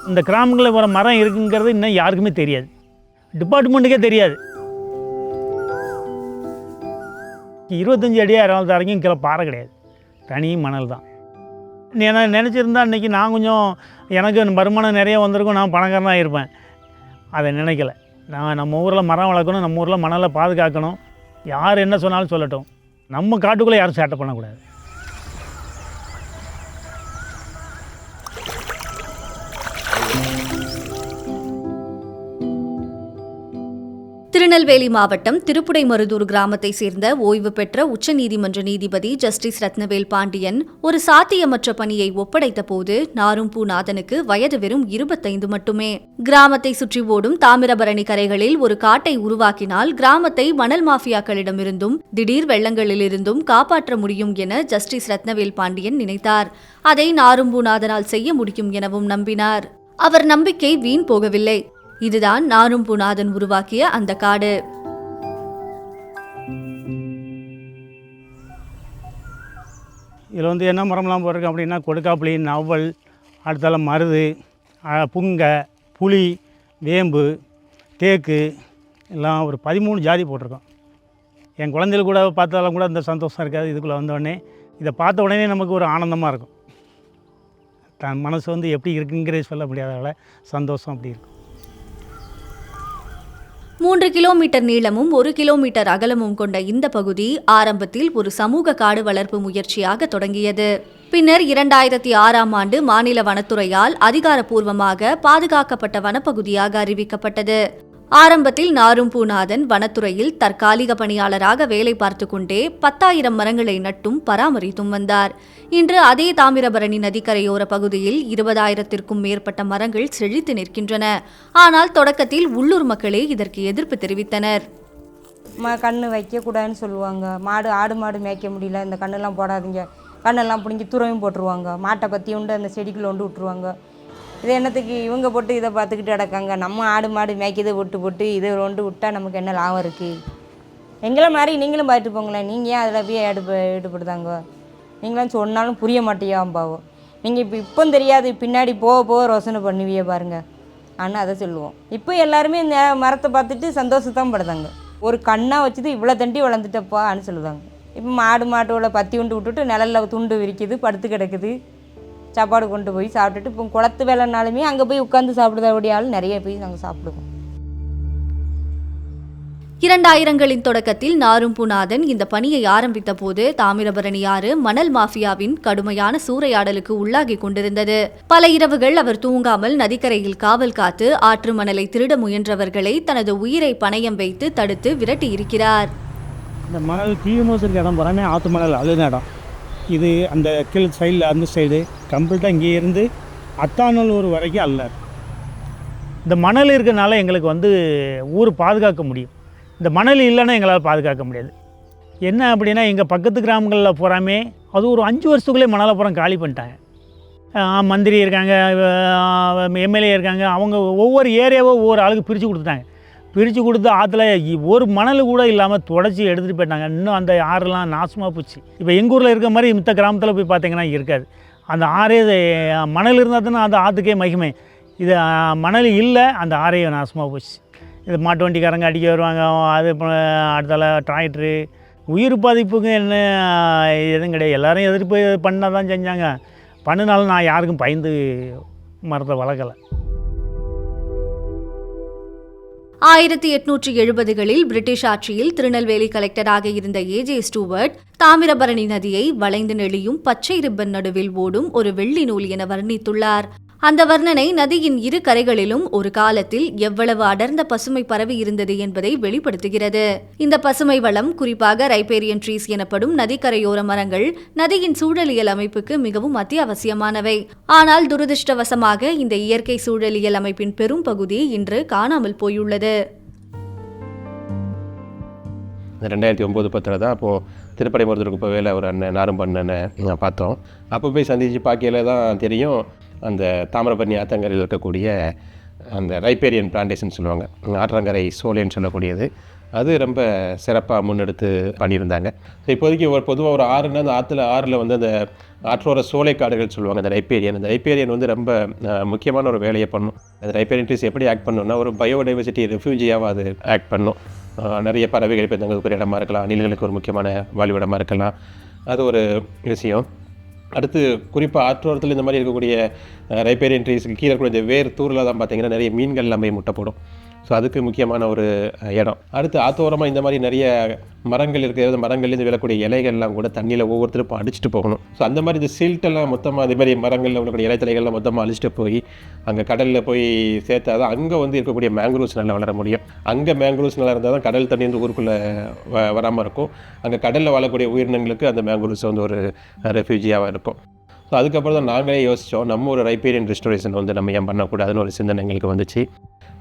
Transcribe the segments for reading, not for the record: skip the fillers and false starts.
இந்த கிராமங்களில் வர மரம் இருக்குங்கிறது இன்னும் யாருக்குமே தெரியாது, டிபார்ட்மெண்ட்டுக்கே தெரியாது. 25 அடி 60 வரைக்கும் கீழே பாறை கிடையாது, தனி மணல் தான். நான் நினச்சிருந்தா இன்றைக்கி நான் கொஞ்சம் எனக்கு வருமானம் நிறைய வந்திருக்கும், நான் பணக்காரனாக இருப்பேன். அதை நினைக்கல. நான் நம்ம ஊரில் மரம் வளர்க்கணும், நம்ம ஊரில் மணலை பாதுகாக்கணும். யார் என்ன சொன்னாலும் சொல்லட்டும், நம்ம காட்டுக்குள்ளே யாரும் சேட்டை பண்ணக்கூடாது. திருநெல்வேலி மாவட்டம் திருப்புடைமருதூர் கிராமத்தை சேர்ந்த ஓய்வு பெற்ற உச்சநீதிமன்ற நீதிபதி ஜஸ்டிஸ் ரத்னவேல் பாண்டியன் ஒரு சாத்தியமற்ற பணியை ஒப்படைத்த போது நாரும்பூநாதனுக்கு வயது வெறும் 25 மட்டுமே. கிராமத்தை சுற்றி ஓடும் தாமிரபரணி கரைகளில் ஒரு காட்டை உருவாக்கினால் கிராமத்தை மணல் மாஃபியாக்களிடமிருந்தும் திடீர் வெள்ளங்களிலிருந்தும் காப்பாற்ற முடியும் என ஜஸ்டிஸ் ரத்னவேல் பாண்டியன் நினைத்தார். அதை நாரும்பூநாதனால் செய்ய முடியும் எனவும் நம்பினார். அவர் நம்பிக்கை வீண் போகவில்லை. இதுதான் நாரும்பூநாதன் உருவாக்கிய அந்த காடு. இதில் என்ன மரம்லாம் போட்டிருக்கு அப்படின்னா கொடுக்காப்புளி, நவல், அடுத்தால மருது, புங்கை, புளி, வேம்பு, தேக்கு எல்லாம் ஒரு 13 ஜாதி போட்டிருக்கோம். என் குழந்தைகள் கூட பார்த்தாலும் கூட அந்த சந்தோஷம் இருக்காது. இதுக்குள்ளே வந்தோடனே இதை பார்த்த உடனே நமக்கு ஒரு ஆனந்தமாக இருக்கும். தன் மனசு எப்படி இருக்குங்கிறே சொல்ல முடியாத சந்தோஷம் அப்படி இருக்கும். 3 கிலோமீட்டர் நீளமும் 1 கிலோமீட்டர் அகலமும் கொண்ட இந்த பகுதி ஆரம்பத்தில் ஒரு சமூக காடு வளர்ப்பு முயற்சியாக தொடங்கியது. பின்னர் 2006ஆம் ஆண்டு மாநில வனத்துறையால் அதிகாரப்பூர்வமாக பாதுகாக்கப்பட்ட வனப்பகுதியாக அறிவிக்கப்பட்டது. ஆரம்பத்தில் நாரும்பூநாதன் வனத்துறையில் தற்காலிக பணியாளராக வேலை பார்த்து கொண்டே 10,000 மரங்களை நட்டும் பராமரித்தும் வந்தார். இன்று அதே தாமிரபரணி நதிக்கரையோர பகுதியில் 20,000த்திற்கும் மேற்பட்ட மரங்கள் செழித்து நிற்கின்றன. ஆனால் தொடக்கத்தில் உள்ளூர் மக்களே இதற்கு எதிர்ப்பு தெரிவித்தனர். கண்ணு வைக்கக்கூடாதுன்னு சொல்லுவாங்க. ஆடு மாடு மேய்க்க முடியல, இந்த கண்ணெல்லாம் போடாதீங்க, கண்ணெல்லாம் பிடிங்கி துறவையும் போட்டுருவாங்க. மாட்டை பற்றி உண்டு அந்த செடிக்குள்ள ஒன்று விட்டுருவாங்க. இது என்னத்துக்கு இவங்க போட்டு இதை பார்த்துக்கிட்டு கிடக்காங்க? நம்ம ஆடு மாடு மேய்க்கதை போட்டு இதை ஒன்று விட்டால் நமக்கு என்ன லாபம் இருக்குது? எங்களை மாதிரி நீங்களும் பார்த்துட்டு போங்களேன். நீங்கள் ஏன் அதில் போய் ஈடுபடுதாங்க? நீங்களும் சொன்னாலும் புரிய மாட்டேயாம்பாவோ. நீங்கள் இப்போ தெரியாது, பின்னாடி போக ரோசனை பண்ணுவியே பாருங்கள். ஆனால் அதை சொல்லுவோம். இப்போ எல்லாருமே இந்த மரத்தை பார்த்துட்டு சந்தோஷத்தான் படுதாங்க. ஒரு கண்ணாக வச்சுது இவ்வளோ தண்டி வளர்ந்துட்டப்பான்னு சொல்லுவாங்க. இப்போ மாட்டோட பத்தி உண்டு விட்டுட்டு நிழலில் துண்டு விரிக்குது, படுத்து கிடக்குது, சாப்பாடு கொண்டு போய் சாப்பிட்டுட்டு. இப்போ குளத்து வேலைனாலுமே அங்கே போய் உட்காந்து சாப்பிடுறதோடைய ஆள் நிறைய போய் நாங்கள் சாப்பிடுவோம். 2000களின் தொடக்கத்தில் நாரும்பூநாதன் இந்த பணியை ஆரம்பித்த போது தாமிரபரணி ஆறு மணல் மாஃபியாவின் கடுமையான சூறையாடலுக்கு உள்ளாகி கொண்டிருந்தது. பல இரவுகள் அவர் தூங்காமல் நதிக்கரையில் காவல் காத்து ஆற்று மணலை திருட முயன்றவர்களை தனது உயிரை பணயம் வைத்து தடுத்து விரட்டி இருக்கிறார். இந்த மணல் தீவிமோஸ் இருக்க இடம் போகிறாமே ஆற்று மணல் அழுன இடம். இது அந்த கீழ் சைடில் அந்த சைடு கம்ப்ளீட்டாக இங்கே இருந்து அத்தானூர் வரைக்கும் அல்ல. இந்த மணல் இருக்கிறனால எங்களுக்கு ஊர் பாதுகாக்க முடியும். இந்த மணல் இல்லைன்னா எங்களால் பாதுகாக்க முடியாது. என்ன அப்படின்னா எங்கள் பக்கத்து கிராமங்களில் போகிறாமே அது ஒரு 5 வருஷத்துக்குள்ளே மணலை பூரா காலி பண்ணிட்டாங்க. மந்திரி இருக்காங்க, எம்எல்ஏ இருக்காங்க, அவங்க ஒவ்வொரு ஏரியாவோ ஒவ்வொரு ஆளுக்கு பிரித்து கொடுத்துட்டாங்க. பிரித்து கொடுத்து ஆற்றுல ஒரு மணல் கூட இல்லாமல் தொடச்சி எடுத்துகிட்டு போயிட்டாங்க. இன்னும் அந்த ஆறுலாம் நாசமாக போச்சு. இப்போ எங்கள் ஊரில் இருக்க மாதிரி மித்த கிராமத்தில் போய் பார்த்தீங்கன்னா இருக்காது. அந்த ஆறே மணல் இருந்தால் தானே அந்த ஆற்றுக்கே மகிமை. இது மணல் இல்லை, அந்த ஆறே நாசமாக போச்சு. இது மாட்டு வண்டிக்காரங்க அடிக்க வருவாங்க, அது அடுத்தால டிராக்டரு. உயிர் பாதிப்புக்கு என்ன எதுவும் கிடையாது. எல்லோரும் எதிர்ப்பு பண்ண தான் செஞ்சாங்க. பண்ணினாலும் நான் யாருக்கும் பயந்து மரத்தை வளர்க்கலை. 1870களில் பிரிட்டிஷ் ஆட்சியில் திருநெல்வேலி கலெக்டராக இருந்த ஏஜே ஸ்டூவர்ட் தாமிரபரணி நதியை வளைந்து நெளியும் பச்சை ரிப்பன் நடுவில் ஓடும் ஒரு வெள்ளி நூல் என வர்ணித்துள்ளார். அந்த வர்ணனை நதியின் 2 கரைகளிலும் ஒரு காலத்தில் எவ்வளவு அடர்ந்த பசுமை பரவி இருந்தது என்பதை வெளிப்படுத்துகிறது. இந்த பசுமை வளம் குறிப்பாக ரைபேரியன் ட்ரீஸ் எனப்படும் நதிக்கரையோர மரங்கள் நதியின் சூழலியல் அமைப்புக்கு மிகவும் அத்தியாவசியமானவை. ஆனால் துரதிருஷ்டவசமாக இந்த இயற்கை சூழலியல் அமைப்பின் பெரும் பகுதி இன்று காணாமல் போயுள்ளது. 2009-10 தான் அப்போது திருப்படைமருதூருக்கு போவேல ஒரு நாரும் பண்ணனை பார்த்தோம். அப்போ போய் சந்தித்து பார்க்கையில தான் தெரியும், அந்த தாமிரபரணி ஆற்றங்கரையில் இருக்கக்கூடிய அந்த ரைபேரியன் பிளான்டேஷன் சொல்லுவாங்க, ஆற்றங்கரை சோலைன்னு சொல்லக்கூடியது. அது ரொம்ப சிறப்பாக முன்னெடுத்து பண்ணியிருந்தாங்க. ஸோ இப்போதைக்கு பொதுவாக ஒரு ஆறுனா அந்த ஆறில் வந்து அந்த ஆற்றோர சோலைக்காடுகள் சொல்லுவாங்க, அந்த ரைப்பேரியன் வந்து ரொம்ப முக்கியமான ஒரு வேலையை பண்ணும். அந்த ரைப்பேரியன் ட்ரீஸ் எப்படி ஆக்ட் பண்ணணும்னா ஒரு பயோடைவர்சிட்டி ரெஃப்யூஜியாகவும் அது ஆக்ட் பண்ணும். நிறைய பறவைகள் இப்போ தங்களுக்கு ஒரு இடமா இருக்கலாம், அணில்களுக்கு ஒரு முக்கியமான வாழ்விடமாக இருக்கலாம். அது ஒரு விஷயம். அடுத்து குறிப்பாக ஆற்றோரத்தில் இந்த மாதிரி இருக்கக்கூடிய ரைப்பேரியன் ட்ரீஸுக்கு கீழே கூட இந்த வேர் தூரில் தான் பார்த்தீங்கன்னா நிறைய மீன்கள் எல்லாமே முட்டை போடும். ஸோ அதுக்கு முக்கியமான ஒரு இடம். அடுத்து ஆற்றோரமாக இந்த மாதிரி நிறைய மரங்கள் இருக்கிறது, மரங்கள்லேருந்து விழக்கூடிய இலைகள்லாம் கூட தண்ணியில் ஒவ்வொருத்தரும் அடிச்சுட்டு போகணும். ஸோ அந்த மாதிரி இந்த சில்ட்டெல்லாம் மொத்தமாக அதே மாதிரி மரங்களில் உள்ளக்கூடிய இலைத்தலைகள்லாம் மொத்தமாக அழிச்சிட்டு போய் அங்கே கடலில் போய் சேர்த்தா தான் அங்கே வந்து இருக்கக்கூடிய மேங்க்ரூவ்ஸ் நல்லா வளர முடியும். அங்கே மேங்க்ரூவ்ஸ் நல்லா இருந்தால் தான் கடல் தண்ணி வந்து ஊருக்குள்ளே வராமல் இருக்கும். அங்கே கடலில் வாழக்கூடிய உயிரினங்களுக்கு அந்த மேங்க்ரூவ்ஸ் வந்து ஒரு ரெஃப்யூஜியாக இருக்கும். ஸோ அதுக்கப்புறம் தான் நாங்களே யோசித்தோம், நம்ம ஒரு ரைப்பேரியன் ரெஸ்டோரேஷன் வந்து நம்ம ஏன் பண்ணக்கூடாதுன்னு ஒரு சிந்தனை எங்களுக்கு வந்துச்சு.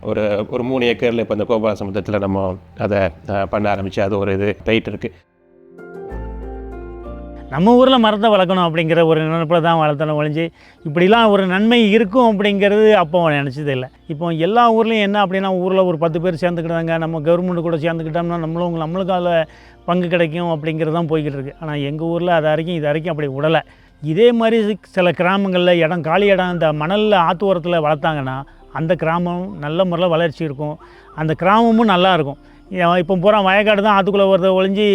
ஒரு 3 ஏக்கரில் இப்போ இந்த கோபால சமுத்திரத்தில் நம்ம அதை பண்ண ஆரம்பித்து அது ஒரு இது போயிட்டு இருக்குது. நம்ம ஊரில் மரத்தை வளர்க்கணும் அப்படிங்கிற ஒரு நினைப்பில் தான் வளர்த்தணும் ஒழிஞ்சு இப்படிலாம் ஒரு நன்மை இருக்கும் அப்படிங்கிறது அப்போ நினச்சது இல்லை. இப்போ எல்லா ஊர்லேயும் என்ன அப்படின்னா ஊரில் ஒரு 10 பேர் சேர்ந்துக்கிட்டாங்க, நம்ம கவர்மெண்ட் கூட சேர்ந்துக்கிட்டோம்னா நம்மளுக்கு அதில் பங்கு கிடைக்கும் அப்படிங்கிறது தான் போய்கிட்டு இருக்குது. ஆனால் எங்கள் ஊரில் இது வரைக்கும் அப்படி விடலை. இதே மாதிரி சில கிராமங்களில் காலி இடம் இந்த மணலில் ஆற்றோரத்தில் வளர்த்தாங்கன்னா அந்த கிராமம் நல்ல முறையில் வளர்ச்சி இருக்கும், அந்த கிராமமும் நல்லாயிருக்கும். இப்போ பூரா வயக்காடு தான் ஆற்றுக்குள்ளே வரதை ஒழிஞ்சு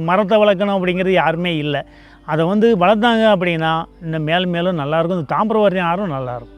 மரத்தை வளர்க்கணும் அப்படிங்கிறது யாருமே இல்லை. அதை வந்து வளர்த்தாங்க அப்படின்னா இன்னும் மேலும் நல்லாயிருக்கும். இந்த தாமிரபரணி ஆறும் நல்லாயிருக்கும்.